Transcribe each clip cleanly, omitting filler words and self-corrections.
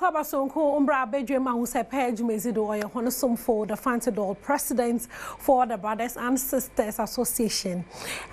Kwaba Sonko Umbra Badwam Ahosepe Jumezido Oye Honosom for the Fantadol President for the Brothers and Sisters Association.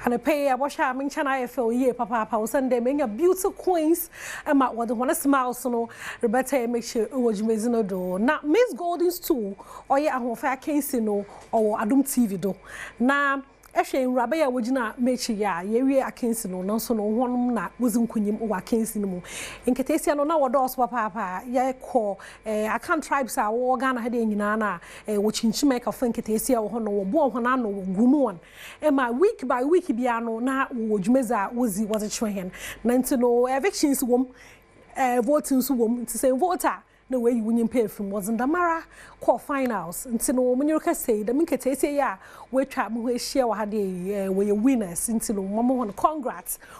And I pay a wash I mean China FL year Papa Sunday being a beautiful queens and my what one smile so Rebecca make sure Jumezino do. Now Miss Golden's too or yeah Ahofa Kensino or Adom TV do. Now Eshe Rabaya wojina mechi ya yewie akensi no nso no honum na wozin kunyim o akensi no mu enketesia no na wodos papa ye ko akan tribes a wo Ghana hade nyina na wo chinchime ka fan enketesia wo hono wo bo hona no gumu won e ma week by week bia no na wo dwumeza wozi woze chwehen na ntino evictions wom voting so wom to say voter no way you win pay from wasn't the Mara call finals until no when you can say the minkete say ya we trap we share we had we winners until mama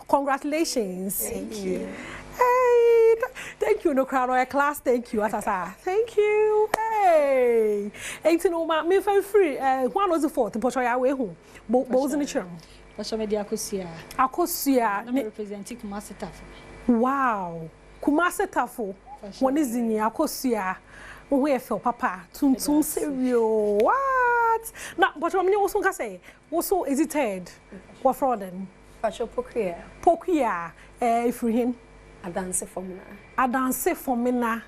congratulations thank you hey thank you no crowd class thank you atasa thank you hey until no ma me free one was the fourth but ya we hu bo was in the church Pastor media akosia I'm representing Kumasi Tafo wow Kumasi Tafo one is in Yakosua, who felt papa, tum serio. What? Now, but what also can say, also hesitate. What fraud then? Pastor Pokia. Pokia, if we him. A dance for me. A dance for me na.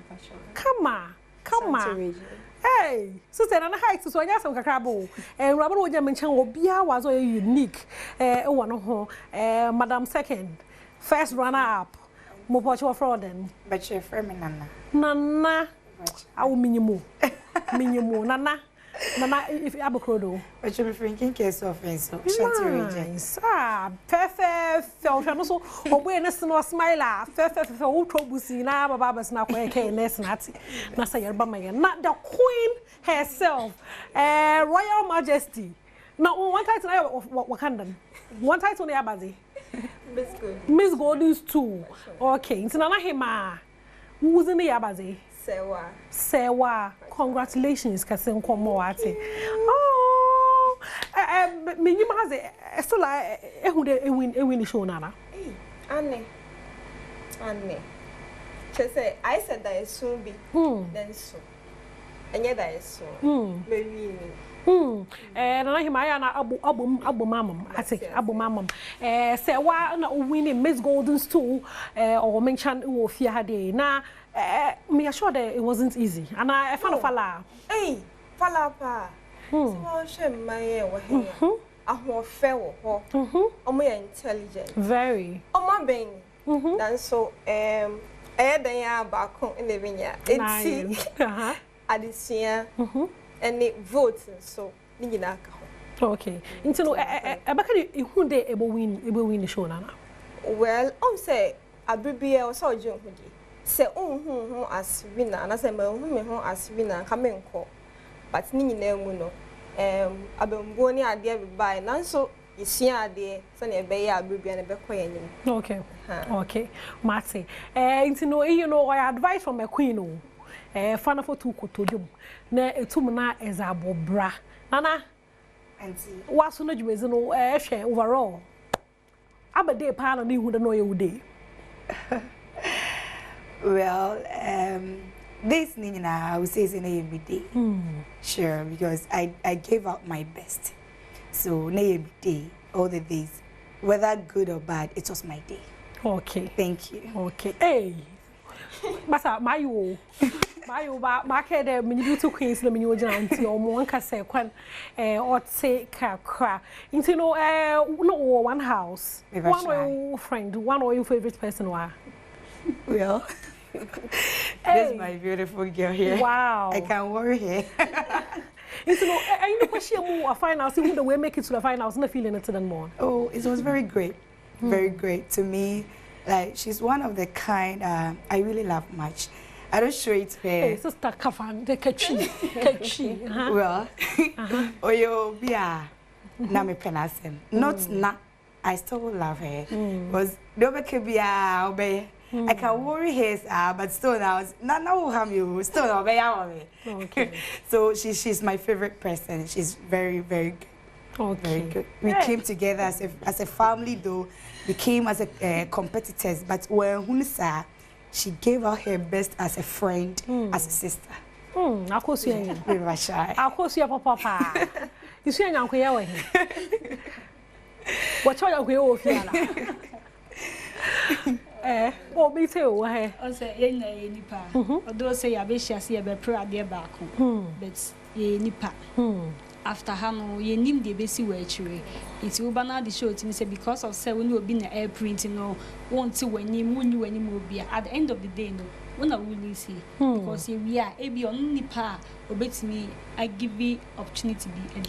Come on. Hey, sister, and I hike to so yes, I'm Cacabo. And Robert William and Chan Obia was a unique, one of her, Madam Second, first runner up. Mo pocho fraud then. But your friend Nana. Nana. I will minimum. Nana. If Abacrodo. But you'll be drinking case of it, so nice. Perfect. Felt also. Awareness no smile. Perfect. Ultra busina. Baba's not quite nest natty. Nasa Yerbama. Not the queen herself. Royal Majesty. Now, one title of Wakandan. One title on the Abazi. Miss Golden's too. Okay, so Nana Hema. Who's in the Abazi? Sewa. Congratulations, Kasim Komoati. Oh, minimum has a still a win show, Nana. Anne. She said, I said that it soon be. Then so. And yet that is so. Maybe. And I am Abu Mamma. I say Abu Mamma. Say why not winning Miss Golden's too, or mention Fear Hade. Now, me assure that it wasn't easy. And I found a falla. Hey, Falapa. So, shame my hair. I want fair or more intelligent. Very. Oh, my baby. Then so, they are back home in the vineyard. It's Adisia. And it votes so okay. Into Abaka who they able win the show now. Well, say a baby or so John say as winner and I say my as winner coming call. But Nini no I've been going idea by now so you see idea Sunny Bay a baby and a baby. Okay, Marty. Into you know I advice from a queen. Fana for two kotodum. Na etumna ezabo bra. Nana. Auntie. What's no jumezino share overall. Abade pa no hu de no ye wude. Well, this Nina, I would say is an every day. Sure, because I gave out my best. So every day, all the days, whether good or bad, it was my day. Okay. Thank you. Okay. Hey. Masa mayo market the mini beauty queens na mini ojina nti o mo nka se kwan ote kakra nti no no one house one or your friend one or your favorite person wa well this is my beautiful girl here. Wow, I can't worry here. Nti no you know kwashia mu a finals who the way make it to the finals na feeling it then more. Oh, it was very great. Very great to me. Like she's one of the kind I really love much. I don't show it to her. Hey, sister Kafan, the catchy. Well, oyo bia na me penasem. Not na. I still love her. Because nobody bia obey. I can worry her, but still now will harm you. Still obey. Okay. So she's my favorite person. She's very good. Okay. Very good. We came together as a family though. We came as competitors, but when hunsa she gave out her best as a friend, as a sister. Of course, you We were shy. Of course, you are papa. You see, I'm going to what are you going to oh, me too. I say, any pa. Although say, I wish I see a better idea back. But ye nipa. After Hano, ye name the basic way. It's Ubana the show to me say because of say when you have been air printing or want to when you anymore be at the end of the day, no. When I really see because here we are, be on nipa, obey me, I give you opportunity be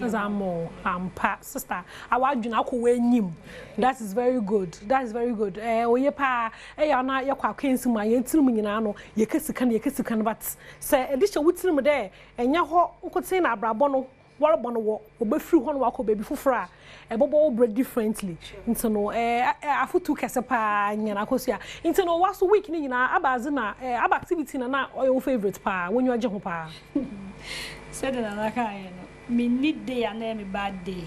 pa sister. I want you now to that is very good. That is very good. Oh, ye pa, you're not your quackins, my intimate, you kiss the can, but say, a dish of woods there, and your hot could say, Abrabono. What about walk? Obe free one walk baby for fra. A bobo bread differently. Into no a foot to Casapa and Yanacosia. Into no what's week in Abazina, ab activity and not your favorite pa when you are Jehopa. Said another me need day and name a bad day.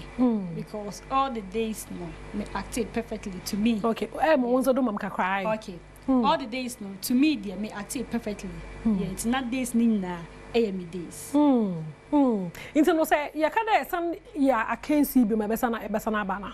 Because all the days no me acted perfectly to me. Okay, once I do mama cry. Okay. All the days no to me dear me acted perfectly. Yeah, it's not days nina. Days. Into no say, ya kada some ya I can't see be my besana bana.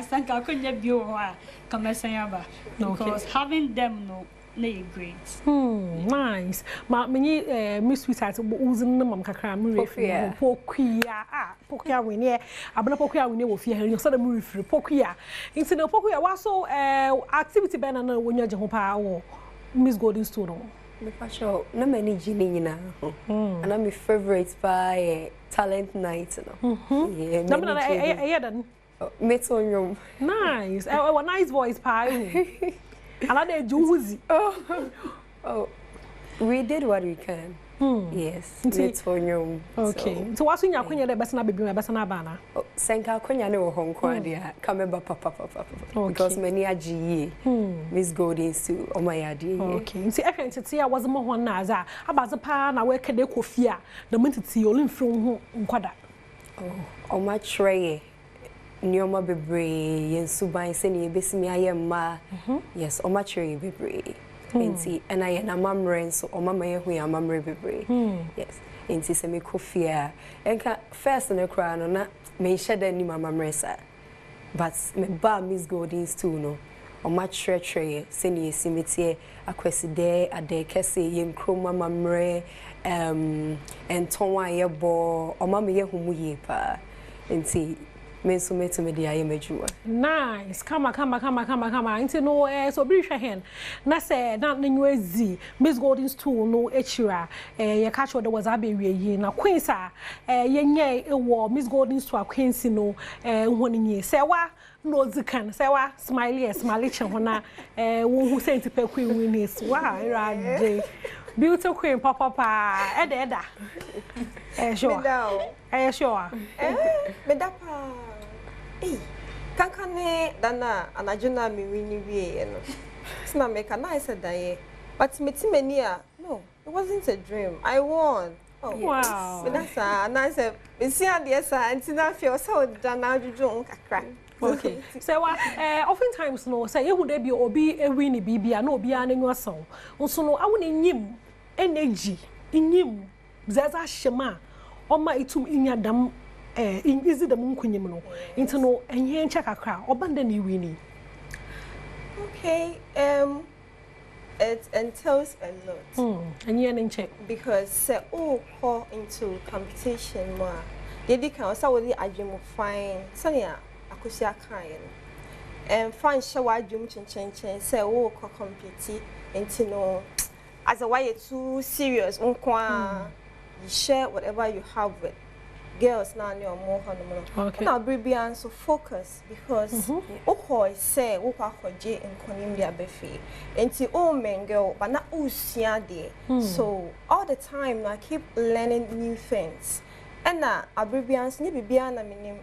Sanka couldn't be come sayaba. Because having them no nay great. Nice. Ma many Miss Sweetheart using the mam kakra muri pokia pokia we near abana pokia we near wo fear you said the muri free pokia. Into no pokia was so activity banana when you're Jehopa Miss Golden Stone. Me sure no many Ginny na and I'm my favorite by talent night yeah no meet on your nice a nice voice pie another juicy oh we did what we can yes meet on your okay so what's in your queen the best na baby my best na bana senka kwanya ne wo honko dia kameba papa because many agi Miss Golden to o my adi okay see efentete a was mo hon na za abaze pa na we kede kofia the mentity olin firi ho nkwada o ma tray nioma bebre yensuban se ne yebesimi ayemma yes o ma tray bebre enti and I na mamren so o mama ye hu ya mamre bebre yes enti se me kofia enka first na kra no na me sheda ni mama mresa but me ba Miss Golden's too no o ma tre se ni esimetie akweside ade kese ye nkro mama mre enton wa ye bo o mama ye hu mu ye pa enti me so me to me dia ye majuma nice kama into no so bi hwe hen na say na nywezi Miss Golden's too no echira ye catch what was abewie yi na queens a ye nye ewo Miss Golden's to queens no honi say wa no zikan say wa smiley che hona wo hu senti pe queen winners wa rade beauty queen papa eda sure sure me da pa kankane dana anajuna mi wini wie no sina me kana I said that but me timenia no it wasn't a dream I won oh wow me that's and I said me see and yes and na feel so dana juju kakra okay so oftentimes no say you dey be obi win bibia na obi an nwa so nso no awu na nyim energy nyim zaza shema o ma itum inyadam easy the munkunyim no into no enye ncha kakra obanda ni wini okay it entails a lot enye nche because say call into competition more yedi kan so we adwem fine sania akosia kan fine show adwem chinchin say call compete into no as a why too serious unkwa you share whatever you have with girls now near more okay now baby and so focus because okoi say okwa koje nkonim bia befe enti o men girl but na usia de so all the time I keep learning new things and na abribians ni bibia na minim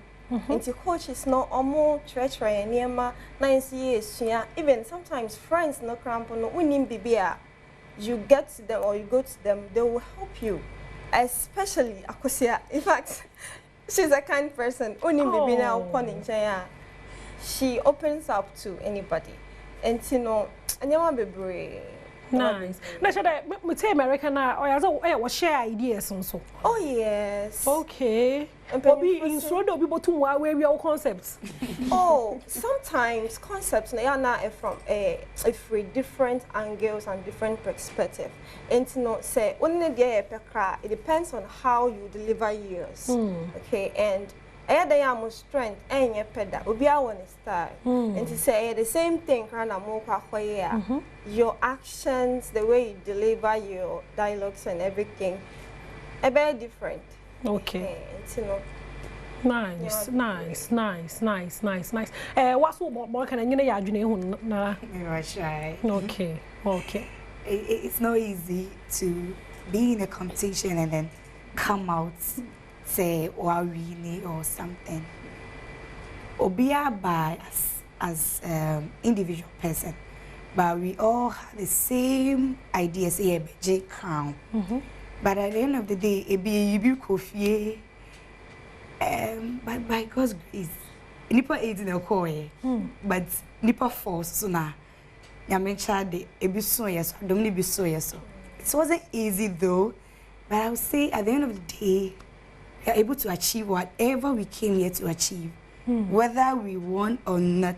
enti coach is not omo treachery niema na nsi esua even sometimes friends no crampo no unim bibia you get to them or you go to them they will help you. Especially Akosia. In fact, she's a kind person. She opens up to anybody. And you know, Nice. Na shada me tell America na or yazo we share ideas so. Oh yes. Okay. Obi instro do obi botum wa we concepts. Oh, sometimes concepts na na from a free different angles and different perspective. And no say only there pekra, it depends on how you deliver yours. Okay, and I am strength and your peda obi a one style. And to say the same thing kana mo kwa your actions, the way you deliver your dialogues and everything are very different. Okay. You know. Nice. What's what can you ya adwene hu na? Right. Okay. It's not easy to be in a competition and then come out say really or something. Obia by as individual person, but we all have the same ideas here, J crown. But at the end of the day, it be you coffee. But by God's grace, nipa aid in a coy, but nipa force sooner. Yamencha de ebiso yes, I don't be so yes. It wasn't easy though, but I would say at the end of the day, we are able to achieve whatever we came here to achieve, whether we won or not.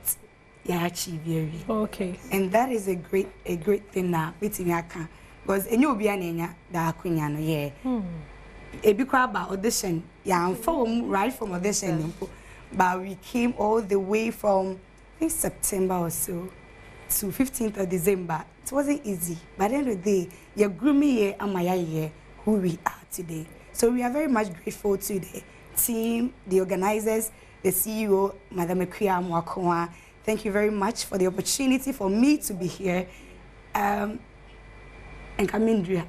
Yeah, achieve very. Okay. And that is a great thing now. Between yaka, because any obi anenya da akunya no yeah. Ebikwa about audition, yeah, right from audition, but we came all the way from I think September or so to 15th of December. It wasn't easy, but at the end of the day, you grew me here and my here who we are today. So we are very much grateful to the team, the organizers, the CEO, Madam Ekwia Mwakwa. Thank you very much for the opportunity for me to be here. And Kamindria.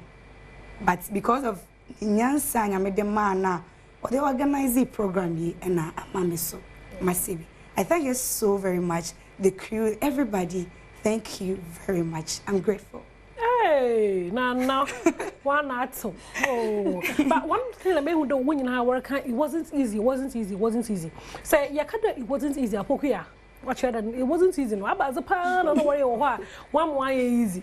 But because of Nyansa and Yamedemana, or they organize the program here, and I'm so massive. I thank you so very much. The crew, everybody, thank you very much. I'm grateful. Hey, now, one or two. Oh, but one thing I made with the winning our work, it wasn't easy. Say, it wasn't easy. Apokuya, watch it. It wasn't easy. No, about the pan. Don't worry. One more easy.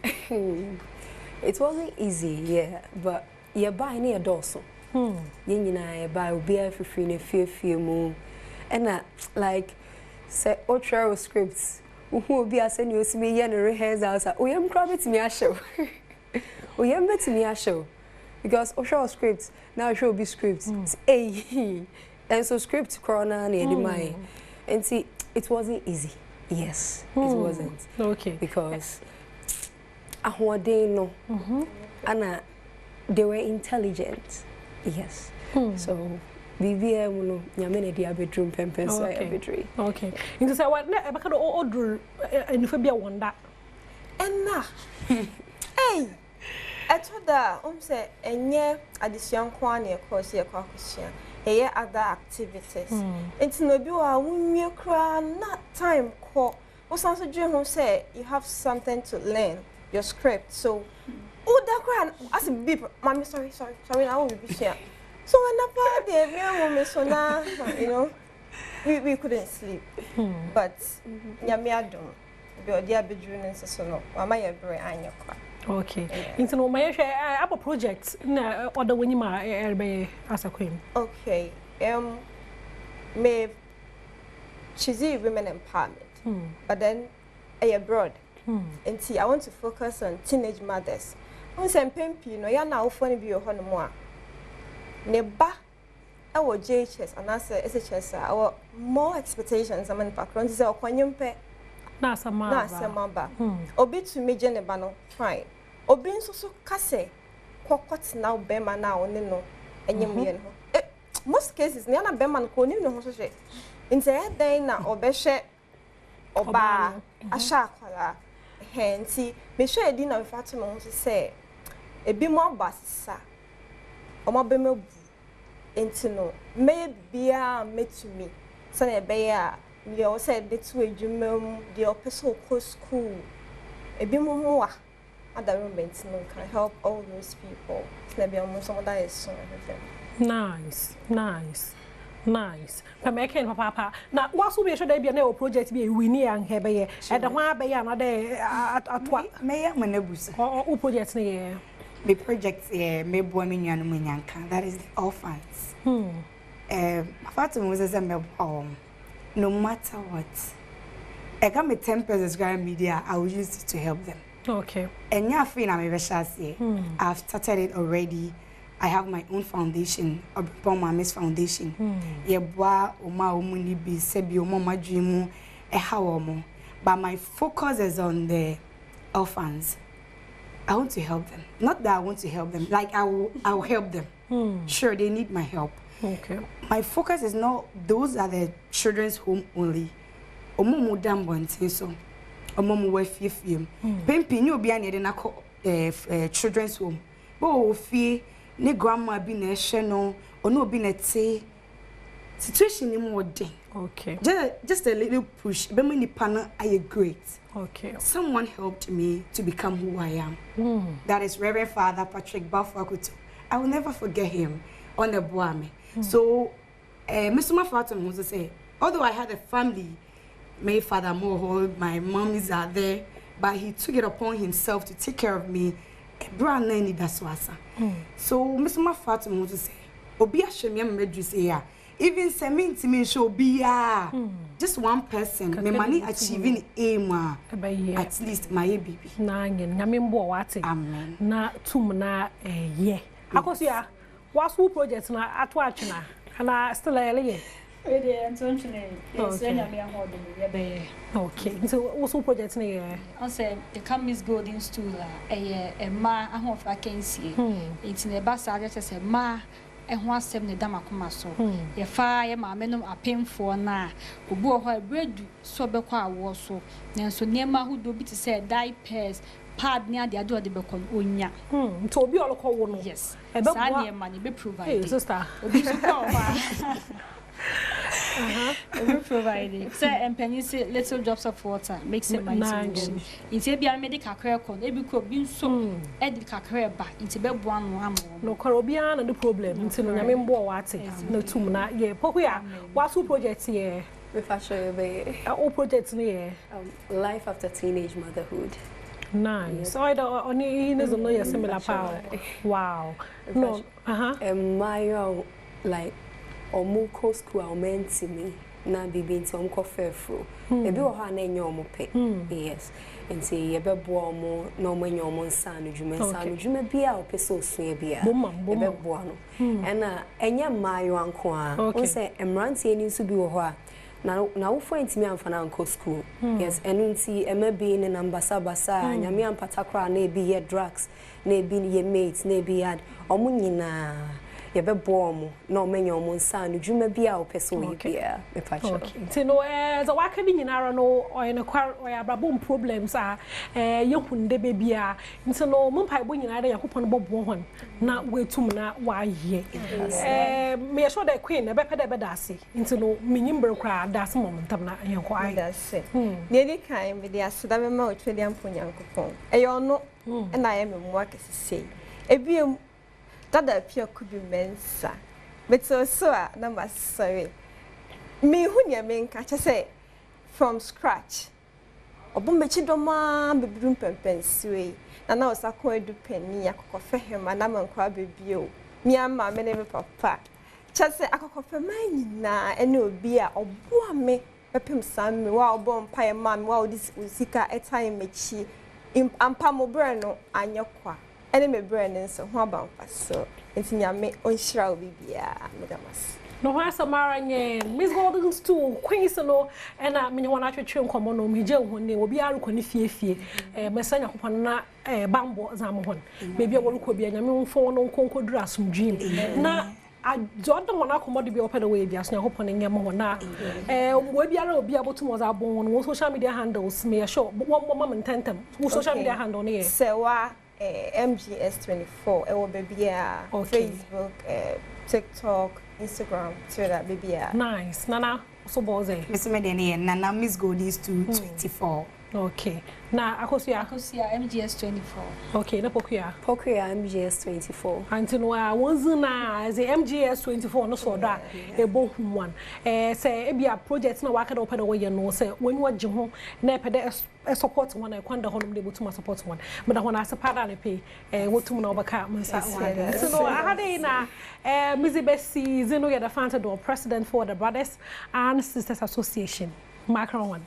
It wasn't easy, yeah, but you buy near dorsal. You buy beer for free in a few more, and like say ultra scripts. Who will be as you see me and rehearsals? Oh, I'm grabbing to me a show. Oh, I'm betting me a show because Osho scripts now show be scripts. Hey, and so script corner near the mind. And see, it wasn't easy. Yes, it wasn't. Okay, because they know, and they were intelligent. Yes, so. BBM nyamene dia bedroom pempen so ya bedroom. Okay. Into say what na e baka do order enifa bia wonda. Enna. Hey. Etoda say enye addition kwa na e course e kwa kwisia. Eye other activities. Enti no bi wa wunwie kra na time ko. O san so dwe ho say you have something to learn your script. So da kra as be mommy sorry na wo bi share. So when you know, we couldn't sleep. But Adom, okay. Into no my share up projects na other when you as a queen. Okay. Me cheesy women empowerment. But then abroad. And see, I want to focus on teenage mothers. On some pimpi, no, you're now funny be your honor. Neba, our JHS and answer SHS, our more expectations. I mean, background is our quanyumpe. Nasa mamba. Obi to me, Jenebano, fine. Obi so case, quaquats now, Bema now, no, and you most cases, Niana Beman, Konu, no, so she. In the head, Dana, or Beshe, or Ba, a shakwala, henty, be sure a dinner of Fatima to say, a bit more bassa. Omabemo intino maybe met to me. Sana beya we all said the two jumum the opposite school. A bit more other room can help all those people. Maybe almost some that is so everything. Nice. Nice. Pameke papa. Na wasu be sure dey be na project be we ni an hebe ye. E de ho abe ya na de atwa. Me ya manebusa. O project ni ye. The project me boa me nua no nyanka. That is the orphans. Fatima was say me no matter what. I got me 10 pesos media, I will use it to help them. Okay. And yeah, I've started it already. I have my own foundation, Badwam Ahosepe Foundation. But my focus is on the orphans. I want to help them. Not that I want to help them, like I will help them. Sure, they need my help. Okay. My focus is not those are the children's home only. Omo dam bontin so. Omo we fie. Pempi ni obi ane de na children's home. Bo fie ne grandma bi na ehwe no, ono obi na te situation ni mo den. Okay. Just a little push. Be me nipa na aye great. Okay. Someone helped me to become who I am. That is Reverend Father Patrick Bafakuto. I will never forget him on the Boame. So, Mr. Mafatum was to say, although I had a family, my father more, my mommies are there, but he took it upon himself to take care of me. Brand nani daswasa. So, Mr. Mafatum was to say, Obia Shemia Medris even sending to me show be just one person, my money achieving aim at least my baby. Nangen, Namimbo wati. Amen. Na tumna ye. Akosia, what's who project na atwachna? And I still a Okay. So what's who project na? I say the Miss Golden Stool, a ma, I hope I can see. It's in the bus, I just say ma. And one 7 damakoma so. Your fire, my menum are painful now. Who bore her bread so bequa was so. And so near my who do be to say diapers, pad near the adore the becon unya. To be all call one. Yes. And that money be provided. Sister. Be provided. Sir, and Penny say little drops of water makes it my solution. It's a be a medical career called every could be so edical career back into Badwam. No Caribbean and the problem until Namimbo wati. No tumna ye. Pokia, what's who projects here? If I show you all projects near life after teenage motherhood. Nice. So I don't only doesn't know your similar power. Wow. No. My like omuko school aumenti me na bibi nti omko fefro ebi wo ha na enye omope yes nti ye beboa omo na omo enye omo nsanu dwuma bia opeso osua bia ye beboa no ena enye mayo anko a won se emrante eni nso bi wo ho a na wo fo ntimi amfa na anko school yes enu nti emabi ne number basa nyame ampata kra na ebi ye drugs na ebi ye mates na ebi had omo nyina yebebomo no menyo mo nsa no dwuma bia opeso yebia me pacho okay no za waka bi nyinara no oyene kwar oyabrabom problems yehunde bebia nti no mo mpa bo nyinara yakopon bobo hon na wetum na waye me sure the queen be pede be dase nti no menyimbre kra dase momentum na yenko ai dase ne di kan be dia seda be ma otwe dia mponyankopon eyo no na ye me mo akese ebiem Dada pia could be mensa. But so na sorry. Me hunya menka say from scratch. Obumbechi doma bebrum pempensiwe. Na na osako edu penny akokofe hema na mankwa bebio. Mi ama me ne papa. Chase akokofe man nyina ene obi a oboa me pepem sam me wa obom pae ma me wa odisi usika etime mechi ampa mo bre no anyekwa. Ene me brand so ho abamfa so entinyame onhira obibia medamas no ha samara nye Miss Golden Stool queen so no ena menye wona atwetwe nkomo no mhije honne obi arukoni fiefie mesanya kopon na bambo zam hon bebi woruko bia nyame mfo no nkonkodura asumdwin na ajodo mona komodo bi opeda we bia so nyakopon nyem ho na wo biara obi abotum wo za bon no social media handles me sure wo mama ntentem wo social media handle ne sewa MGS24 ewo bebia Facebook TikTok Instagram Twitter bebia nice nana so boze Miss Medeni Nana Miss Golden Stool 24 Okay. Na Akosia MGS 24. Okay, na Pokuya MGS 24. Until na as a MGS 24 no so da e bo one. Say e bia project na waka da open the way you know say when you agye ho na pede support one e kwanda ho no dey botuma support one. But da ho na sepada na pay wotum na obaka mansa one. So no ahade na Mizzy Bessie Zeno ya the founder president for the Brothers and Sisters Association. Macron one.